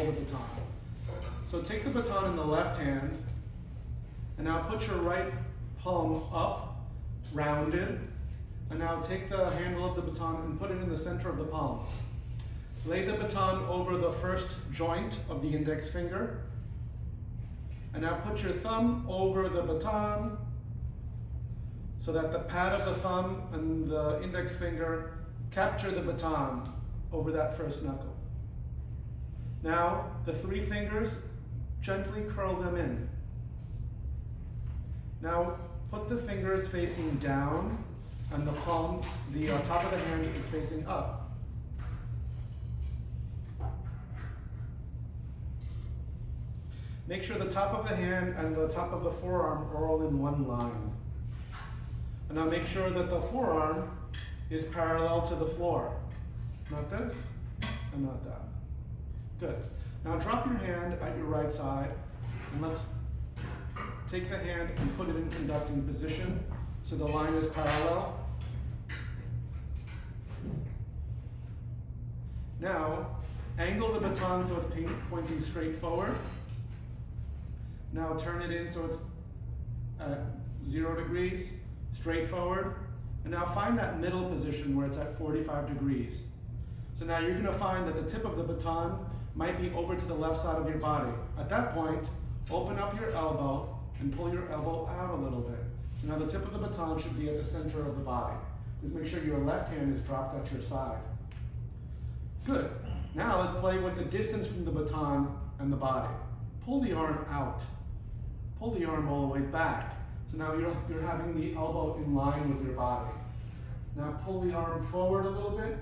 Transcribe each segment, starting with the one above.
hold the baton. So take the baton in the left hand, and now put your right palm up, rounded, and now take the handle of the baton and put it in the center of the palm. Lay the baton over the first joint of the index finger, and now put your thumb over the baton so that the pad of the thumb and the index finger capture the baton over that first knuckle. Now, the 3 fingers, gently curl them in. Now, put the fingers facing down and the palm, the top of the hand is facing up. Make sure the top of the hand and the top of the forearm are all in one line. And now make sure that the forearm is parallel to the floor. Not this, and not that. Good. Now drop your hand at your right side, and let's take the hand and put it in conducting position so the line is parallel. Now, angle the baton so it's pointing straight forward. Now turn it in so it's at 0 degrees, straight forward. And now find that middle position where it's at 45 degrees. So now you're going to find that the tip of the baton might be over to the left side of your body. At that point, open up your elbow and pull your elbow out a little bit. So now the tip of the baton should be at the center of the body. Just make sure your left hand is dropped at your side. Good. Now let's play with the distance from the baton and the body. Pull the arm out. Pull the arm all the way back. So now you're having the elbow in line with your body. Now pull the arm forward a little bit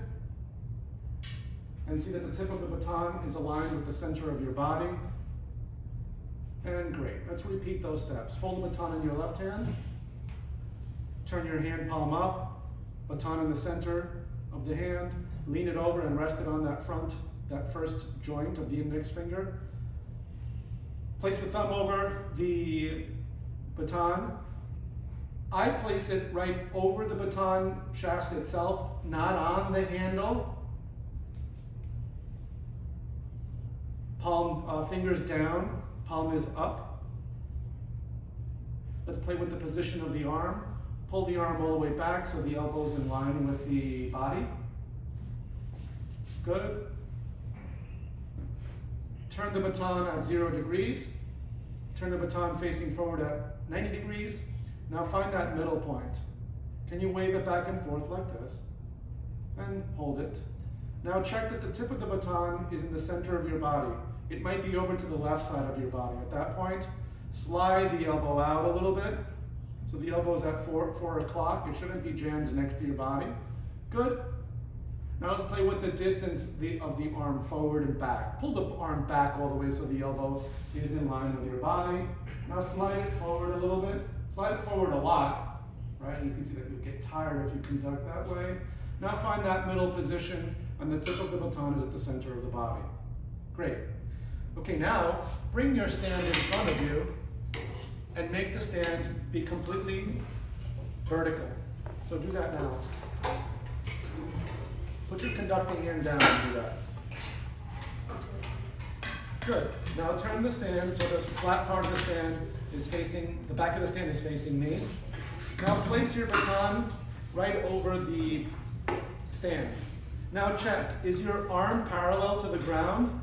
and see that the tip of the baton is aligned with the center of your body. And great. Let's repeat those steps. Hold the baton in your left hand. Turn your hand palm up. Baton in the center of the hand. Lean it over and rest it on that first joint of the index finger. Place the thumb over the baton. I place it right over the baton shaft itself, not on the handle. Palm, fingers down, palm is up. Let's play with the position of the arm. Pull the arm all the way back so the elbow is in line with the body. Good. Turn the baton at 0 degrees. Turn the baton facing forward at 90 degrees. Now find that middle point. Can you wave it back and forth like this? And hold it. Now check that the tip of the baton is in the center of your body. It might be over to the left side of your body. At that point, slide the elbow out a little bit. So the elbow is at 4 o'clock. It shouldn't be jammed next to your body. Good. Now let's play with the distance of the arm forward and back. Pull the arm back all the way so the elbow is in line with your body. Now slide it forward a little bit. Slide it forward a lot, right? And you can see that you get tired if you conduct that way. Now find that middle position and the tip of the baton is at the center of the body. Great. Okay, now bring your stand in front of you and make the stand be completely vertical. So do that now. Put your conducting hand down and do that. Good. Now turn the stand so the flat part of the stand is facing, the back of the stand is facing me. Now place your baton right over the stand. Now check, is your arm parallel to the ground?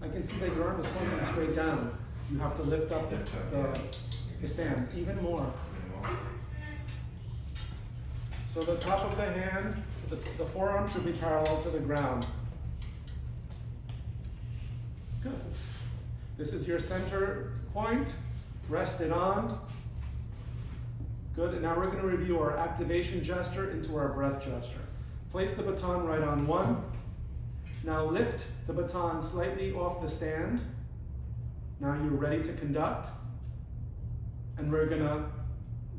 I can see that your arm is pointing straight down. You have to lift up the stand even more. So the top of the hand, the forearm should be parallel to the ground. Good. This is your center point. Rest it on. Good. And now we're going to review our activation gesture into our breath gesture. Place the baton right on 1. Now lift the baton slightly off the stand. Now you're ready to conduct. And we're going to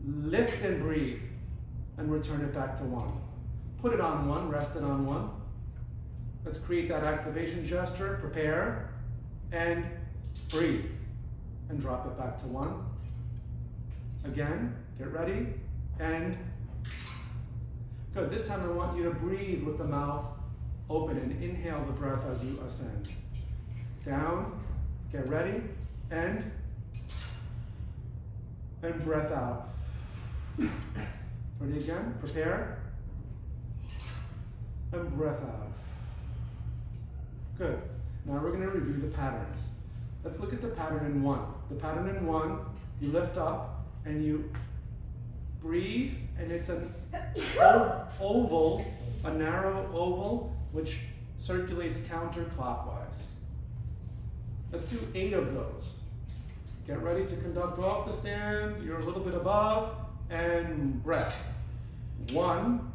lift and breathe and return it back to 1. Put it on 1, rest it on 1. Let's create that activation gesture. Prepare and breathe and drop it back to 1. Again, get ready and good. This time I want you to breathe with the mouth open and inhale the breath as you ascend. Down, get ready, and breath out. Ready again, prepare, and breath out. Good. Now we're going to review the patterns. Let's look at the pattern in 1. The pattern in 1, you lift up and you breathe, and it's an oval, a narrow oval, which circulates counterclockwise. Let's do 8 of those. Get ready to conduct off the stand. You're a little bit above, and breath. 1,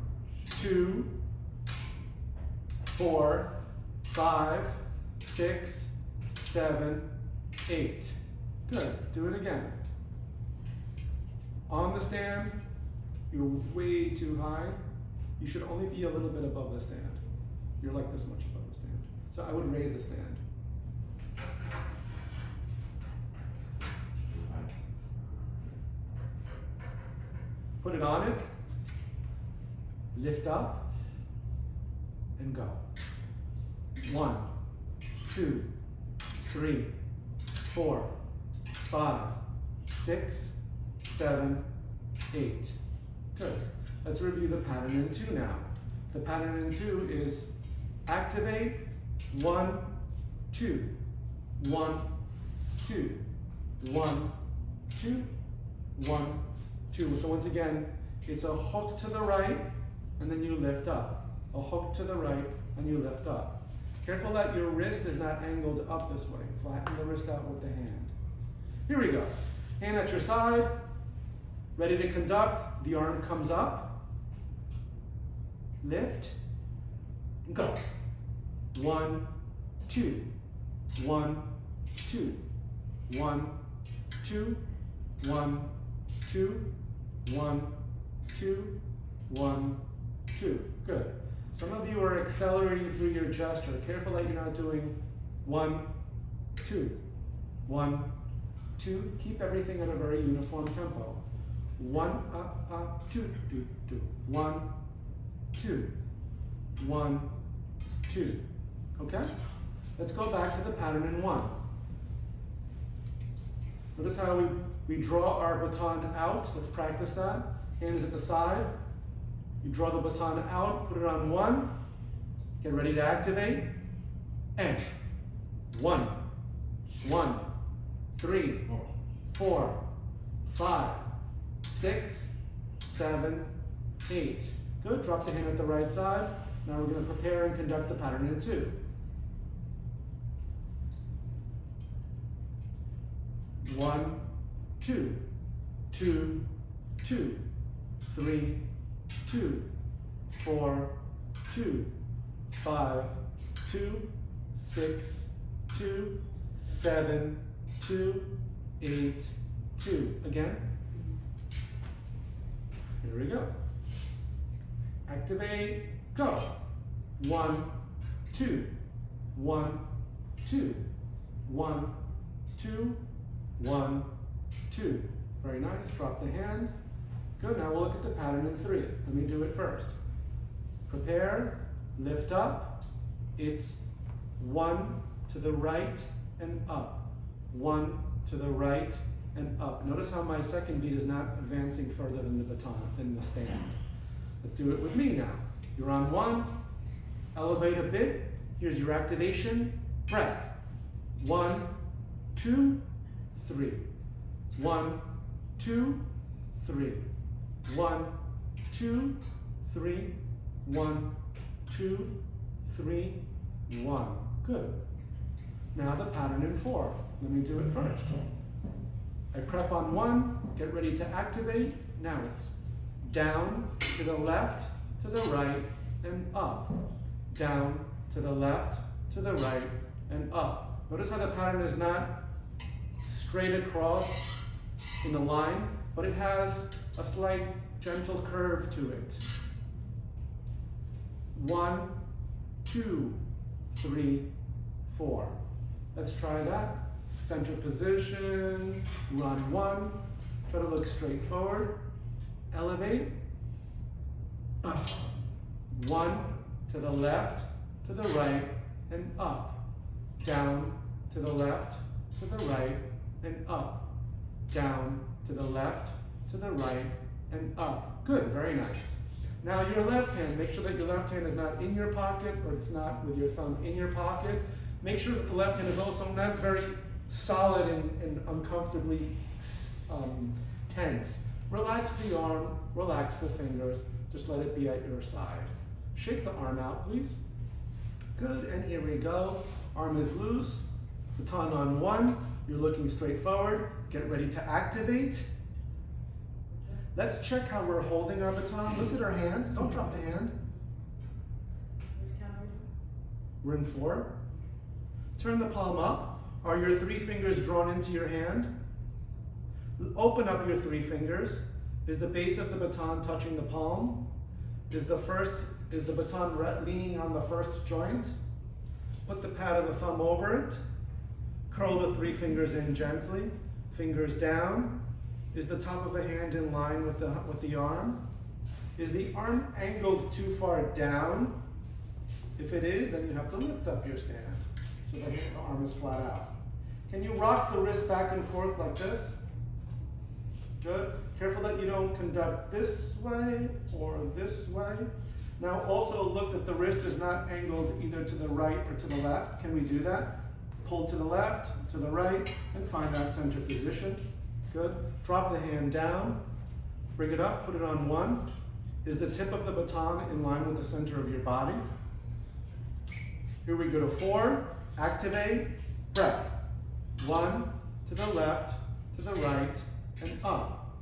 2, 4, 5, 6, 7, 8. Good. Do it again. On the stand, you're way too high. You should only be a little bit above the stand. You're like this much above the stand. So I would raise the stand. Put it on it, lift up, and go. 1, 2, 3, 4, 5, 6, 7, 8. Good. Let's review the pattern in 2 now. The pattern in 2 is activate, 1, 2, 1, 2, 1, 2, 1, 2. So once again, it's a hook to the right, and then you lift up. A hook to the right, and you lift up. Careful that your wrist is not angled up this way. Flatten the wrist out with the hand. Here we go. Hand at your side, ready to conduct. The arm comes up, lift, and go. 1, 2, 1, 2, 1, 2, 1, 2, 1, 2, 1, 2. Good. Some of you are accelerating through your gesture. Careful that you're not doing 1, 2, 1, 2. Keep everything at a very uniform tempo. 1, 2, 2, 2. 1, 2, 1, 2. Okay? Let's go back to the pattern in 1. Notice how we draw our baton out. Let's practice that. Hand is at the side. You draw the baton out, put it on 1. Get ready to activate. And 1, 1, 3, 4, 5, 6, 7, 8. Good. Drop the hand at the right side. Now we're going to prepare and conduct the pattern in 2. 1, 2, 2, 2, 3, 2, 4, 2, 5, 2, 6, 2, 7, 2, 8, 2. Again. Here we go. Activate, go. 1, 2, 1, 2, 1, 2, 1, 2. Very nice. Drop the hand. Good. Now we'll look at the pattern in 3. Let me do it first. Prepare, lift up. It's 1 to the right and up. 1 to the right and up. Notice how my second beat is not advancing further than the baton, than the stand. Let's do it with me now. You're on 1. Elevate a bit. Here's your activation. Breath. 1, 2, 3. 1, 2, 3. 1, 2, 3. 1, 2, 3. 1. Good. Now the pattern in 4. Let me do it first. I prep on 1, get ready to activate. Now it's down, to the left, to the right, and up. Down, to the left, to the right, and up. Notice how the pattern is not straight across in a line, but it has a slight gentle curve to it. 1, 2, 3, 4. Let's try that. Center position, run 1. Try to look straight forward. Elevate. Up. 1 to the left, to the right, and up. Down, to the left, to the right, and up. Down, to the left, to the right, and up. Good, very nice. Now your left hand, make sure that your left hand is not in your pocket, or it's not with your thumb in your pocket. Make sure that the left hand is also not very solid and uncomfortably tense. Relax the arm, relax the fingers, just let it be at your side. Shake the arm out, please. Good, and here we go. Arm is loose, baton on 1. You're looking straight forward. Get ready to activate. Let's check how we're holding our baton. Look at our hand. Don't drop the hand. We're in 4. Turn the palm up. Are your 3 fingers drawn into your hand? Open up your 3 fingers. Is the base of the baton touching the palm? Is the baton leaning on the first joint? Put the pad of the thumb over it. Curl the 3 fingers in gently. Fingers down. Is the top of the hand in line with the arm? Is the arm angled too far down? If it is, then you have to lift up your stand so that the arm is flat out. Can you rock the wrist back and forth like this? Good. Careful that you don't conduct this way or this way. Now also look that the wrist is not angled either to the right or to the left. Can we do that? Pull to the left, to the right, and find that center position. Good. Drop the hand down. Bring it up, put it on 1. Is the tip of the baton in line with the center of your body? Here we go to 4. Activate. Breath. 1, to the left, to the right, and up.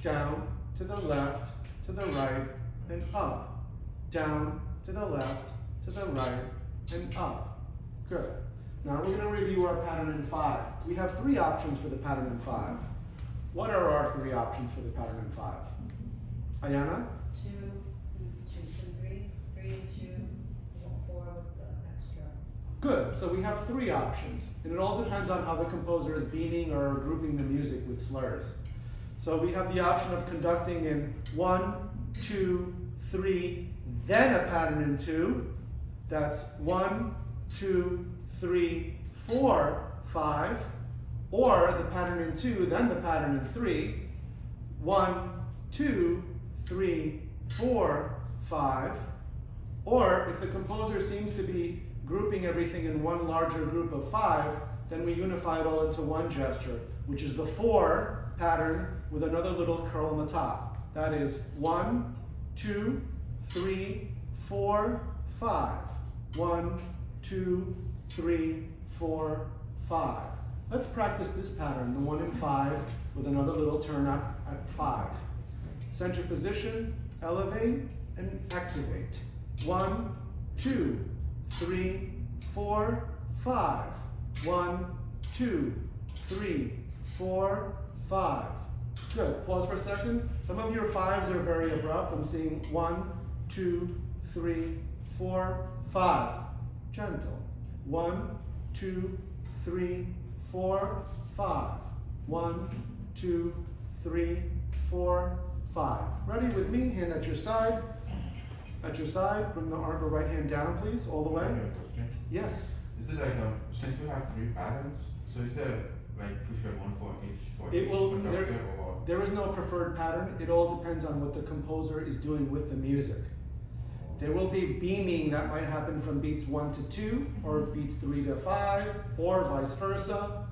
Down, to the left, to the right, and up. Down, to the left, to the right, and up. Good. Now we're going to review our pattern in 5. We have 3 options for the pattern in 5. What are our 3 options for the pattern in 5? Ayana? 2, 3, 3, 2, 4 with the extra. Good. So we have 3 options, and it all depends on how the composer is beaming or grouping the music with slurs. So we have the option of conducting in 1, 2, 3, then a pattern in 2. That's 1, 2, 3, 4, 5. Or the pattern in 2, then the pattern in 3. 1, 2, 3, 4, 5. Or if the composer seems to be grouping everything in one larger group of 5, then we unify it all into one gesture, which is the 4 pattern with another little curl on the top. That is 1, 2, 3, 4, 5. 1, 2, 3, 4, 5. Let's practice this pattern, the 1 in 5, with another little turn up at 5. Center position, elevate, and activate. 1, 2, 3, 4, 5. 1, 2, 3, 4, 5. Good. Pause for a second. Some of your 5s are very abrupt. I'm seeing 1, 2, 3, 4, 5. Gentle. 1, 2, 3, 4, 5. 1, 2, 3, 4, 5. Ready with me? Hand at your side. At your side. Bring the right hand down, please, all the way. I have a question. Yes. Is it like since we have 3 patterns, so is there like preferred one for each It will. conductor or? There is no preferred pattern. It all depends on what the composer is doing with the music. There will be beaming that might happen from beats 1 to 2, or beats 3 to 5, or vice versa.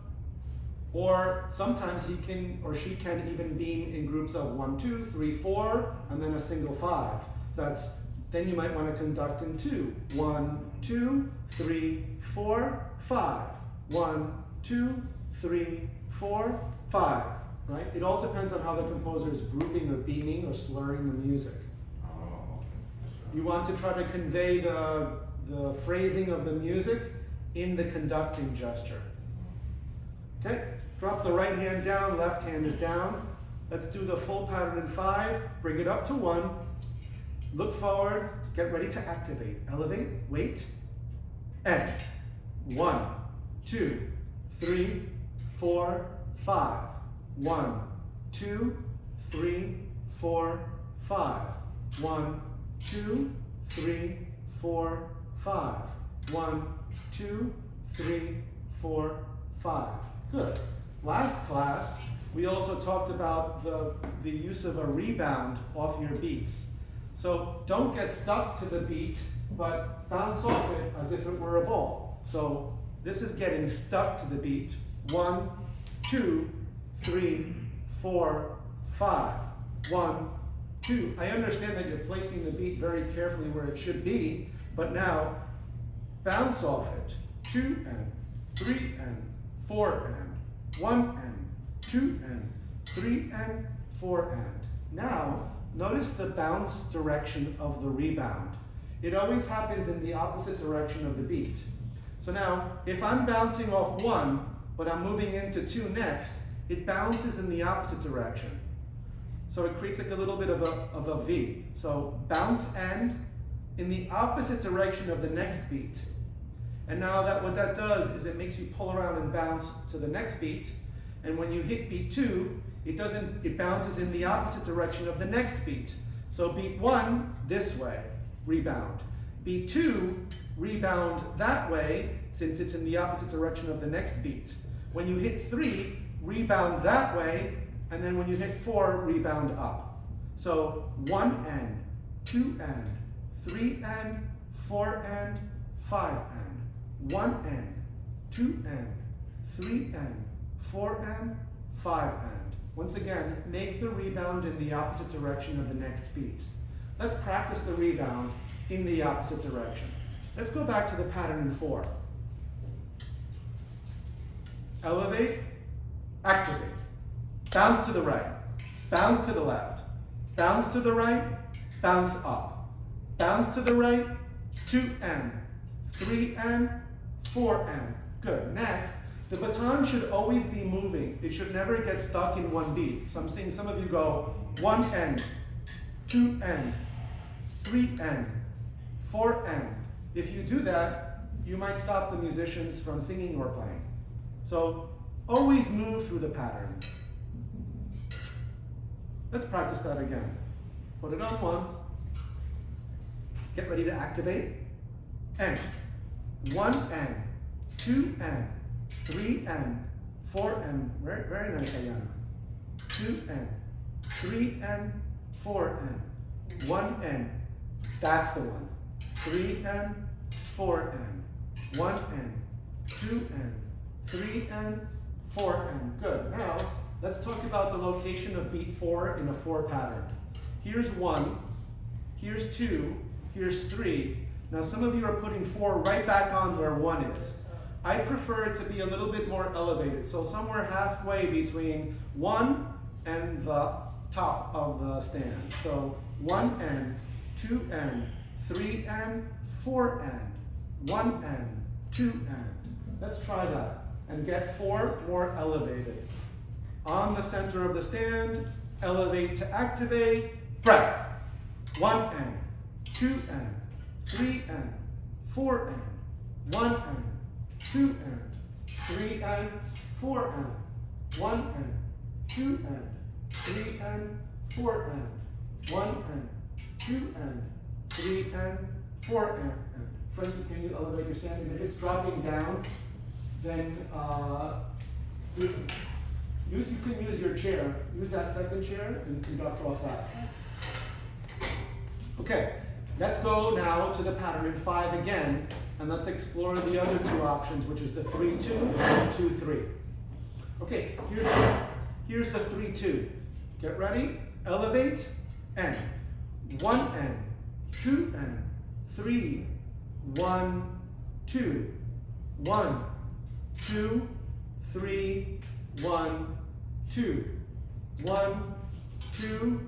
Or sometimes he can or she can even beam in groups of 1, 2, 3, 4, and then a single 5. So then you might want to conduct in 2. 1, 2, 3, 4, 5. 1, 2, 3, 4, 5. Right? It all depends on how the composer is grouping or beaming or slurring the music. Oh, okay. You want to try to convey the phrasing of the music in the conducting gesture. Okay, drop the right hand down, left hand is down. Let's do the full pattern in 5. Bring it up to 1. Look forward, get ready to activate. Elevate, wait, and 1, 2, 3, 4, 5. 1, 2, 3, 4, 5. 1, 2, 3, 4, 5. 1, 2, 3, 4, 5. Good. Last class, we also talked about the use of a rebound off your beats. So don't get stuck to the beat, but bounce off it as if it were a ball. So this is getting stuck to the beat. 1, 2, 3, 4, 5. 1, 2. I understand that you're placing the beat very carefully where it should be, but now bounce off it. 2 and 3 and 4 and 1 and 2 and 3 and 4 and. Now, notice the bounce direction of the rebound. It always happens in the opposite direction of the beat. So now, if I'm bouncing off 1, but I'm moving into 2 next, it bounces in the opposite direction. So it creates like a little bit of a V. So bounce end in the opposite direction of the next beat. And now what that does is it makes you pull around and bounce to the next beat. And when you hit beat 2, it bounces in the opposite direction of the next beat. So beat 1, this way, rebound. Beat 2, rebound that way, since it's in the opposite direction of the next beat. When you hit 3, rebound that way, and then when you hit 4, rebound up. So 1 and, 2 and, 3 and, 4 and, 5 and, 1 and, 2 and, 3 and, 4 and, 5 and. Once again, make the rebound in the opposite direction of the next beat. Let's practice the rebound in the opposite direction. Let's go back to the pattern in 4. Elevate, activate. Bounce to the right, bounce to the left, bounce to the right, bounce up. Bounce to the right, 2 and, 3 and, 4 and. Good. Next, the baton should always be moving. It should never get stuck in one beat. So I'm seeing some of you go 1 and, 2 and, 3 and, 4 and. If you do that, you might stop the musicians from singing or playing. So always move through the pattern. Let's practice that again. Put it on 1. Get ready to activate. And 1 and, 2 and, 3 and, 4 and. Very, very nice, Ayana. 2 and, 3 and, 4 and. 1 and. That's the one. 3 and, 4 and. 1 and, 2 and, 3 and, 4 and. Good. Now, let's talk about the location of beat 4 in a 4 pattern. Here's 1, here's 2, here's 3. Now some of you are putting 4 right back on where 1 is. I prefer it to be a little bit more elevated, so somewhere halfway between 1 and the top of the stand. So 1 and, 2 and, 3 and, 4 and, 1 and, 2 and. Let's try that and get 4 more elevated. On the center of the stand, elevate to activate, breath. 1 and, 2 and, 3 and, 4 and, 1 and, 2 and, 3 and, 4 and, 1 and, 2 and, 3 and, 4 and, 1 and, 2 and, 3 and, 4 and. Frankie, can you elevate your stand? And if it's dropping down, then you can use your chair. Use that second chair and conduct off that. Okay, let's go now to the pattern in 5 again, and let's explore the other 2 options, which is the 3-2 and 2-3. Okay, here's the 3-2. Get ready, elevate, and 1 and, 2 and, 3, 1, 2, 1, 2, 3, 1, 2, 1, 2,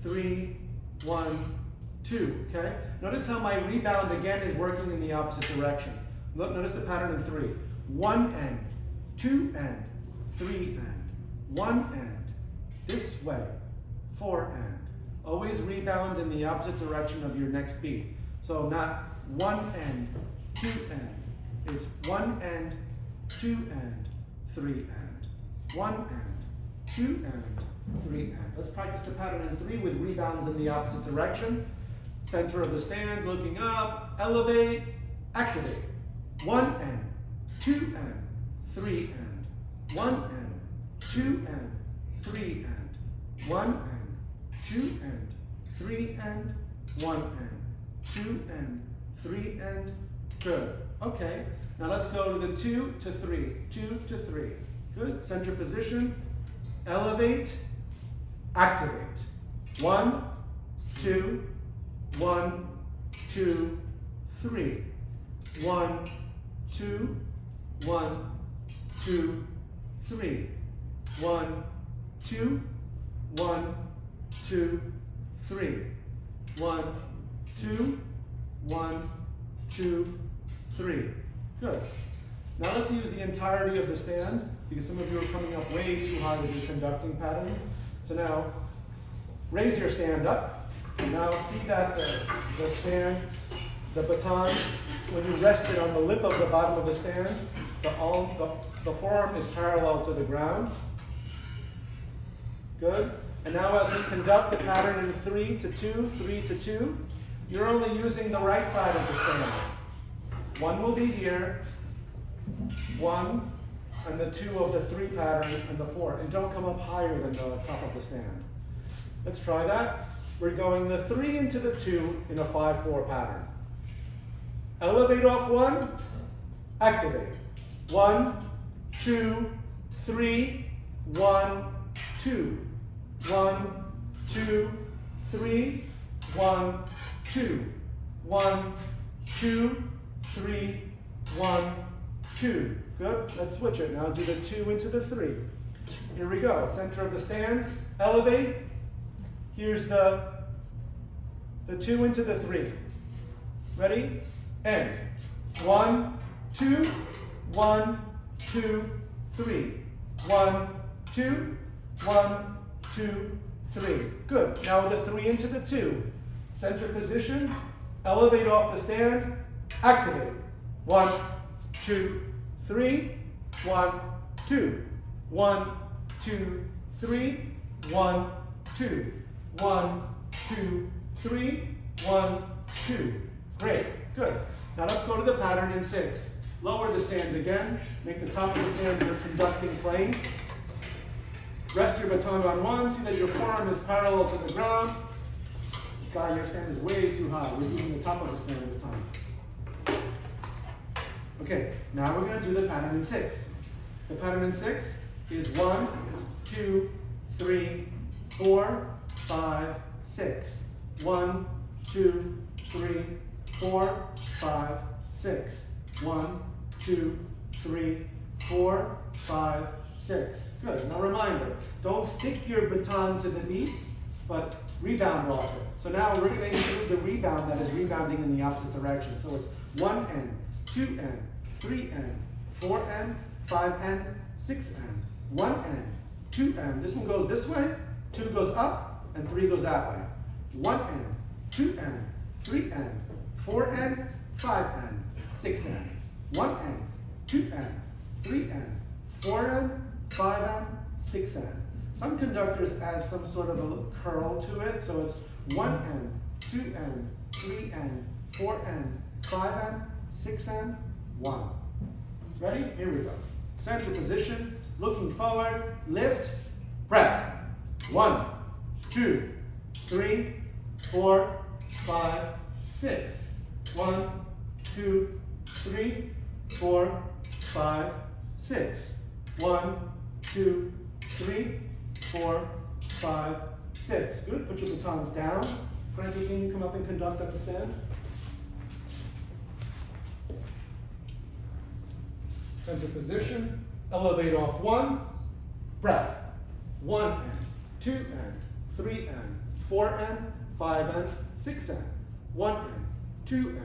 3, 1, 2. Okay? Notice how my rebound again is working in the opposite direction. Notice the pattern in 3. 1 and, 2 and, 3 and, 1 and, this way, 4 and. Always rebound in the opposite direction of your next beat. So not 1 and, 2 and. It's 1 and, 2 and, 3 and. 1 and, 2 and, 3 and. Let's practice the pattern in 3 with rebounds in the opposite direction. Center of the stand, looking up, elevate, activate. 1 and 2 and 3 and 1 and 2 and 3 and 1 and 2 and 3 and 1 and 2 and 3 and good. Okay, now let's go to the 2 to 3. 2 to 3. Good. Center position. Elevate. Activate. 1, 2, 1, 2, 3. 1, 2, 1, 2, 3. 1, 2, 1, 2, 3. 1, 2, 1, 2, 3. Good. Now let's use the entirety of the stand because some of you are coming up way too high with your conducting pattern. So now raise your stand up. Now see that the stand, the baton, when you rest it on the lip of the bottom of the stand, the forearm is parallel to the ground. Good. And now as we conduct the pattern in 3 to 2, 3 to 2, you're only using the right side of the stand. 1 will be here, 1, and the 2 of the 3 pattern and the 4. And don't come up higher than the top of the stand. Let's try that. We're going the 3 into the 2 in a 5-4 pattern. Elevate off 1, activate. 1, 2, 3, 1, 2. 1, 2, 3, 1, 2. 1, 2, 3, 1, 2. Good. Let's switch it. Now do the 2 into the 3. Here we go. Center of the stand. Elevate. Here's the 2 into the 3. Ready? End. 1, 2, 1, 2, 3. 1, 2, 1, 2, 3. Good. Now the 3 into the 2. Center position. Elevate off the stand. Activate. 1, 2, 3. 1, 2. 1, 2, 3. 1, 2. 1, 2, 3. 1, 2. Great. Good. Now let's go to the pattern in 6. Lower the stand again. Make the top of the stand your conducting plane. Rest your baton on 1. See that your forearm is parallel to the ground. Guy, your stand is way too high. We're using the top of the stand this time. Okay, now we're going to do the pattern in 6. The pattern in 6 is 1, 2, 3, 4, 5, 6. 1, 2, 3, 4, 5, 6. 1, 2, 3, 4, 5, 6. Good. Now reminder, don't stick your baton to the knees, but rebound off it. So now we're going to include the rebound that is rebounding in the opposite direction. So it's 1N, 2N, 3N, 4N, 5N, 6N, 1N, 2N. This one goes this way, 2 goes up, and 3 goes that way. 1N, 2N, 3N, 4N, 5N, 6N. 1N, 2N, 3N, 4N, 5N, 6N. Some conductors add some sort of a curl to it, so it's 1N, 2N, 3N, 4N, 5N, 6N, 1. Ready? Here we go. Center position, looking forward, lift, breath. 1, 2, 3, 4, 5, 6. 1, 2, 3, 4, 5, 6. 1, 2, 3, 4, 5, 6. Good. Put your batons down. Frankie, can you come up and conduct at the stand? Center position. Elevate off 1. Breath. 1N, 2N, 3N, 4N, 5N, 6N. 1N, 2N,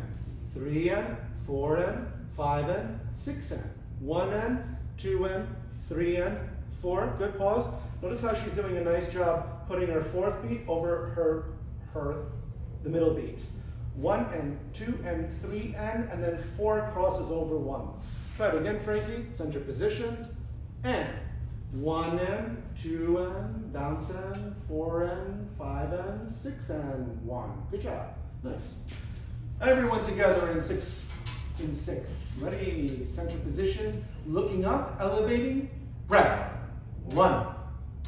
3N, 4N, 5N, 6N. 1N, 2N, 3N, 4. Good. Pause. Notice how she's doing a nice job putting her 4th beat over the middle beat. 1N, 2N, 3N, and then 4 crosses over 1. Try it again, Frankie. Center position. N. 1N, 2N, bounce N, 4N, 5N, 6N, 1. Good job. Nice. Everyone together in 6 in 6. Ready? Center position. Looking up, elevating. Breath. 1,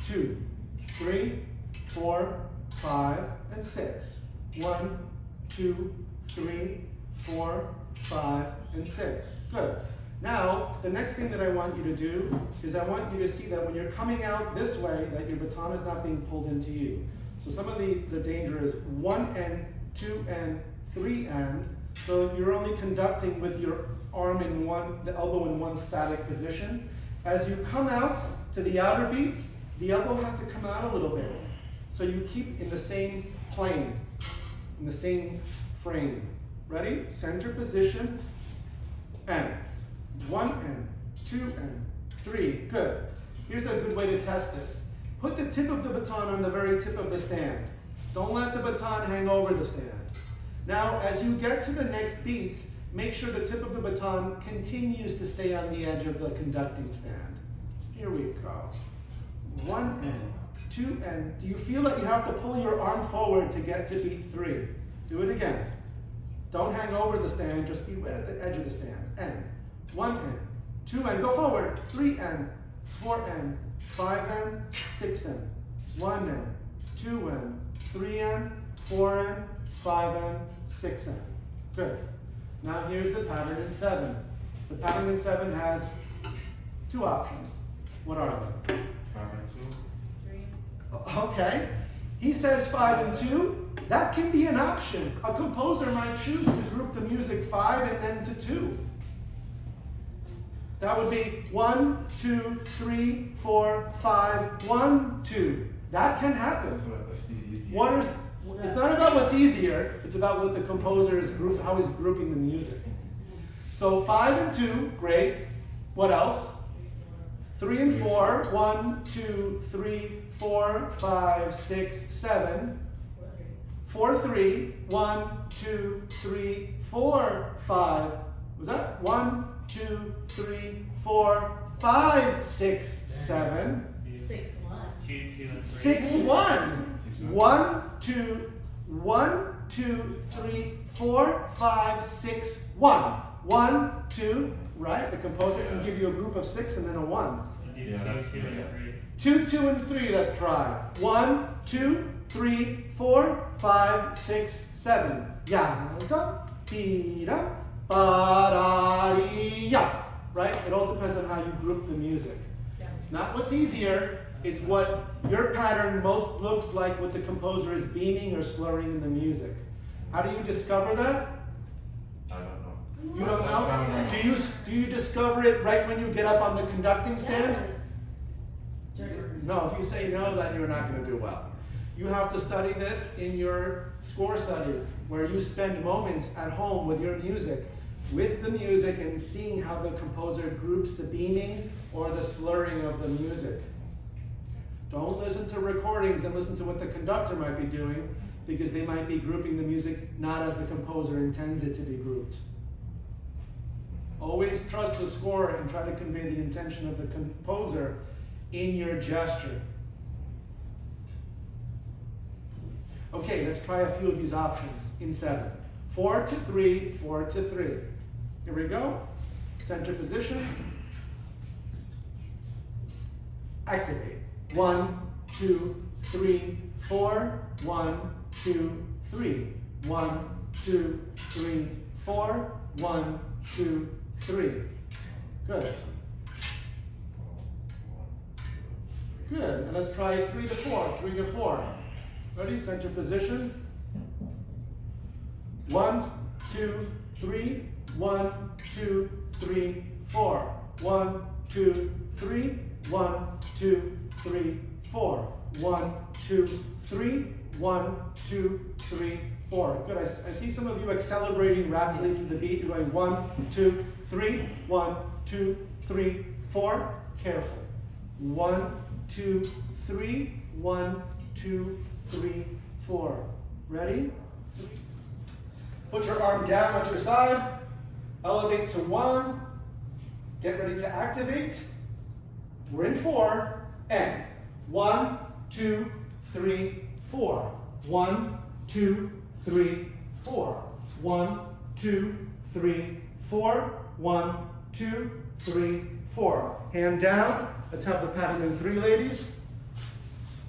2, 3, 4, 5, and 6. 1, 2, 3, 4, 5, and 6. Good. Now, the next thing that I want you to do is I want you to see that when you're coming out this way, that your baton is not being pulled into you. So some of the danger is 1 end, 2 end, 3 end. So you're only conducting with your arm in one, the elbow in one static position. As you come out to the outer beats, the elbow has to come out a little bit. So you keep in the same plane, in the same frame. Ready? Center position, end. 1 end, 2 end, 3. Good. Here's a good way to test this. Put the tip of the baton on the very tip of the stand. Don't let the baton hang over the stand. Now, as you get to the next beats, make sure the tip of the baton continues to stay on the edge of the conducting stand. Here we go. 1 end, 2 end. Do you feel that you have to pull your arm forward to get to beat 3? Do it again. Don't hang over the stand, just be right at the edge of the stand. End. 1 end, 2 end, go forward. 3 end, 4 end, 5 end, 6 end. 1 end, 2 end, 3 end, 4 end, 5 end, 6 end. Good. Now here's the pattern in 7. The pattern in 7 has 2 options. What are they? 5 and 2. 3. Okay. He says 5 and 2. That can be an option. A composer might choose to group the music 5 and then to 2. That would be 1, 2, 3, 4, 5, 1, 2. That can happen. It's not about what's easier, it's about what the composer is how he's grouping the music. So 5 and 2, great. What else? 3 and 4, 1, 2, 3, 4, 5, 6, 7. 4, 3, 1, 2, 3, 4, 5. Was that 1, 2, 3, 4, 5, 6, 7? 6, 1. 2, 2, and 3. 6, 1. 1, 2, 1, 2, 3, 4, 5, 6, 1. 1, 2, right? The composer can give you a group of 6 and then a 1. You Yeah, do that's 2, 2, good. and 2, 3. 2, and 3, let's try. 1, 2, 3, 4, 5, 6, 7. Yaga, tira, ba-da-dee-ya. Right? It all depends on how you group the music. Yeah. It's not what's easier, it's what your pattern most looks like what the composer is beaming or slurring in the music. How do you discover that? I don't know. You don't know? Do you discover it right when you get up on the conducting stand? Yes. No, if you say no, then you're not going to do well. You have to study this in your score study, where you spend moments at home with your music, with the music, and seeing how the composer groups the beaming or the slurring of the music. Don't listen to recordings and listen to what the conductor might be doing, because they might be grouping the music not as the composer intends it to be grouped. Always trust the score and try to convey the intention of the composer in your gesture. Okay, let's try a few of these options in 7. 4 to 3, 4 to 3. Here we go. Center position. Activate. 1, 2, 3, 4. 1, 2, 3. 1, 2, 3, 4. 1, 2, 3. Good. Good. And let's try 3 to 4. 3 to 4. Ready? Center position. 1, 2, 3. 1, 2, 3, 4. 1, 2, 3. 1, 2, 3, 4. 1, 2, 3. 1, 2, 3, 4. Good. I see some of you accelerating rapidly through the beat. You're going 1, 2, 3. 1, 2, 3, 4. Careful. 1, 2, 3. 1, 2, 3, 4. Ready? Put your arm down at your side. Elevate to 1. Get ready to activate. We're in 4. And 1, 2, 3, 4. 1, 2, 3, 4. 1, 2, 3, 4. 1, 2, 3, 4. Hand down. Let's have the pattern in 3, ladies.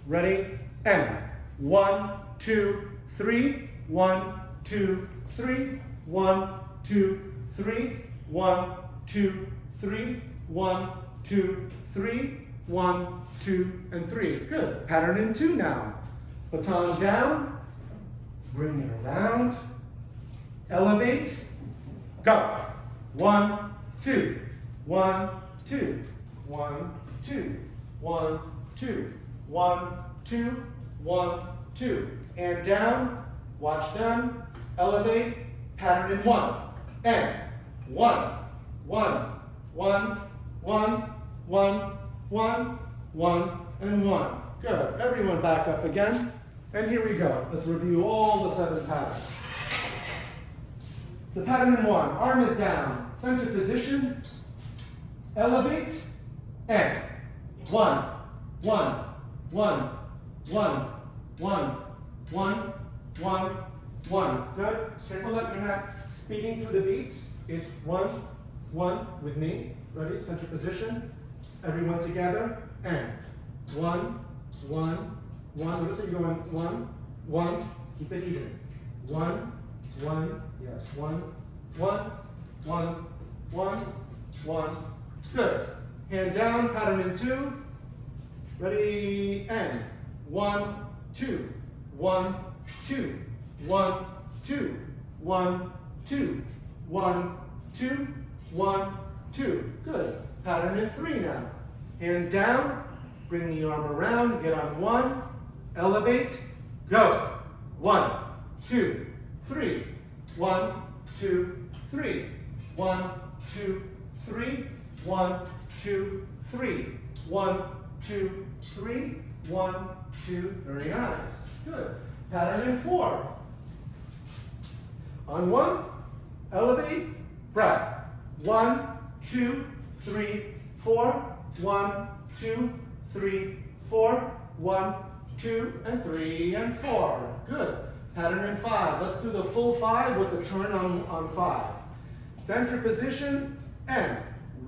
Ready? And 1, 2, 3. 1, 2, 3. 1, 2, 3. 1, 2, 3. 1, 2, 3. 1, 2, and 3. Good. Pattern in 2 now. Baton down. Bring it around. Elevate. Go. 1, 2. 1, 2. 1, 2. 1, 2. 1, 2. 1, 2. And down. Watch them. Elevate. Pattern in 1. And 1. 1. 1. 1. 1. 1. 1. And 1. Good. Everyone back up again. And here we go. Let's review all the 7 patterns. The pattern in 1. Arm is down. Center position. Elevate. And 1. 1. 1. 1. 1. 1. 1. 1. Good. Careful that you're not speeding through the beats. It's 1. 1 with me. Ready? Center position. Everyone together. And 1. 1. 1. Notice that you're going 1. 1. Keep it even. 1. 1. Yes. 1. 1. 1. 1. 1. Good. Hand down. Pattern in 2. Ready? And 1. 2. 1. 2. 1. 2. 1. 2. 1. 2. 1. 2. Good. Pattern in 3 now. Hand down. Bring the arm around. Get on 1. Elevate. Go. 1, 2, 3. 1, 2, 3. 1, 2, 3. 1, 2, 3. 1, 2, 3. 1, 2. Very nice. Good. Pattern in 4. On 1. Elevate. Breath. 1, 2, 3, 4. 1, 2, 3, 4. 1, 2, and 3, and 4. Good. Pattern in 5. Let's do the full 5 with the turn on 5. Center position and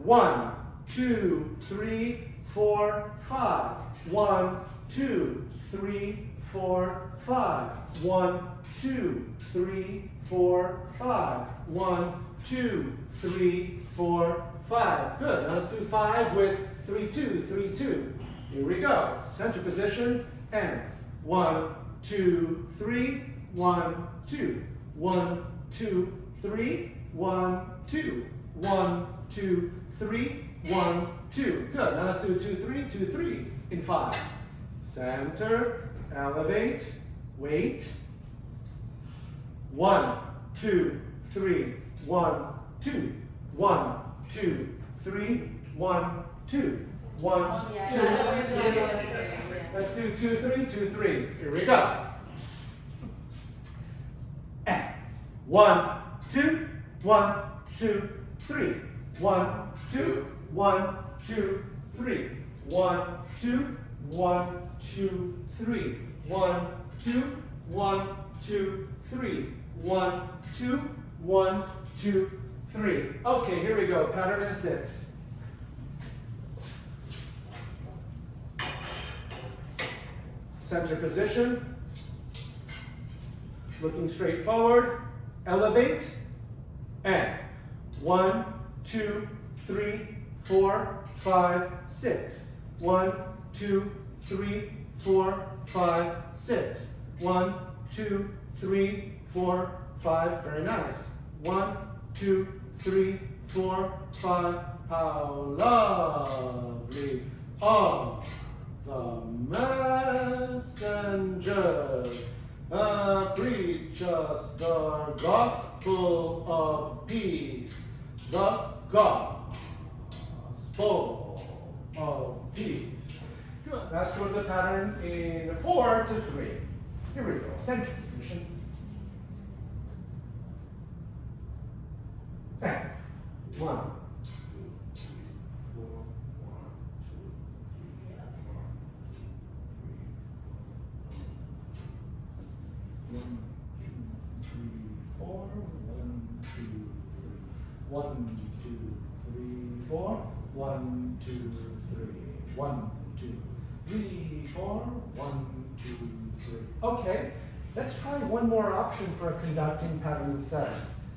1, 2, 3, 4, 5. 1, 2, 3, 4, 5. 1, 2, 3, 4, 5. 1, 2, 3, 4, 5. Good. Now let's do 5 with 3, 2, 3, 2. Here we go. Center position and 1, 2, 3. 1, 2. 1, 2, 3. 1, 2. 1, 2, 3. 1, 2. Good. Now let's do 2, 3, 2, 3 in 5. Center, elevate, wait. 1, 2, 3. 1, 2. 1, 2, 3. 1, 2. 1, 2, 3. Let's do 2, 3, 2, 3. Here we go. 1, 2, 1, 2, 3. 1, 2, 1, 2, 3. 1, 2, 1, 2, 3. 1, 2, 1, 2, 3. 1, 2, 1, 2, 3. Okay, here we go. Pattern in 6. Center position. Looking straight forward. Elevate. And 1, 2, 3, 4, 5, 6. 1, 2, 3, 4, 5, 6. 1, 2, 3, 4, 5. Very nice. 1, 2, 3, 4, 5. How lovely are the messengers preach us the gospel of peace. The gospel of peace. Good. That's sort of the pattern in 4 to 3. Here we go. Center position. And 1. 1, 2, 3, 4. 1, 2, 3. 1, 2, 3, 4. 1, 2, 3. 1, 2, 3, 4. 1, 2, 3. Okay, let's try one more option for a conducting pattern with 7.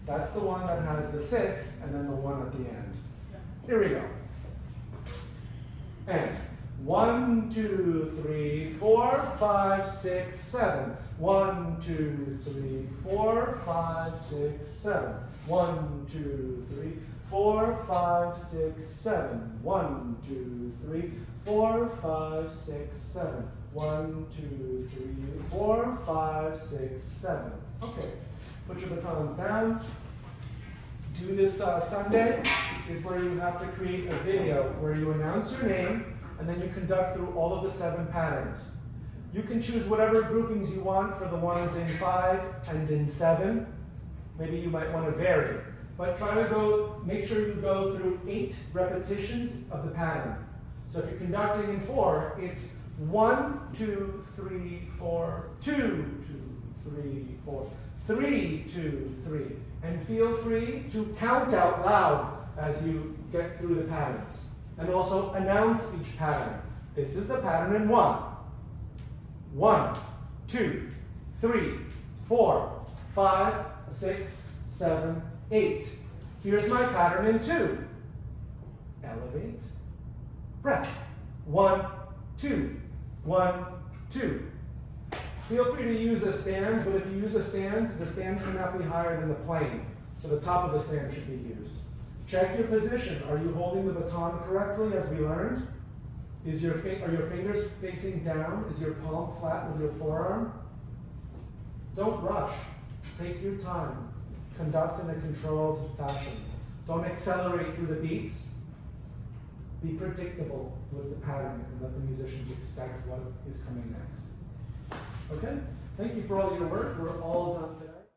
That's the one that has the 6 and then the 1 at the end. Here we go. And 1, 2, 3, 4, 5, 6, 7. 1, 2, 3, 4, 5, 6, 7. 1, 2, 3, 4, 5, 6, 7. 1, 2, 3, 4, 5, 6, 7. 1, 2, 3, 4, 5, 6, 7. Okay, put your batons down. Do this Sunday is where you have to create a video where you announce your name and then you conduct through all of the 7 patterns. You can choose whatever groupings you want for the ones in 5 and in 7. Maybe you might want to vary. But try to make sure you go through 8 repetitions of the pattern. So if you're conducting in 4, it's 1, 2, 3, 4, 2, 2, 3, 4, 3, 2, 3. And feel free to count out loud as you get through the patterns. And also announce each pattern. This is the pattern in 1. 1, 2, 3, 4, 5, 6, 7, 8. Here's my pattern in 2. Elevate, breath. 1, 2, 1, 2. Feel free to use a stand, but if you use a stand, the stand cannot be higher than the plane. So the top of the stand should be used. Check your position. Are you holding the baton correctly as we learned? Are your fingers facing down? Is your palm flat with your forearm? Don't rush. Take your time. Conduct in a controlled fashion. Don't accelerate through the beats. Be predictable with the pattern and let the musicians expect what is coming next. Okay? Thank you for all your work. We're all done today.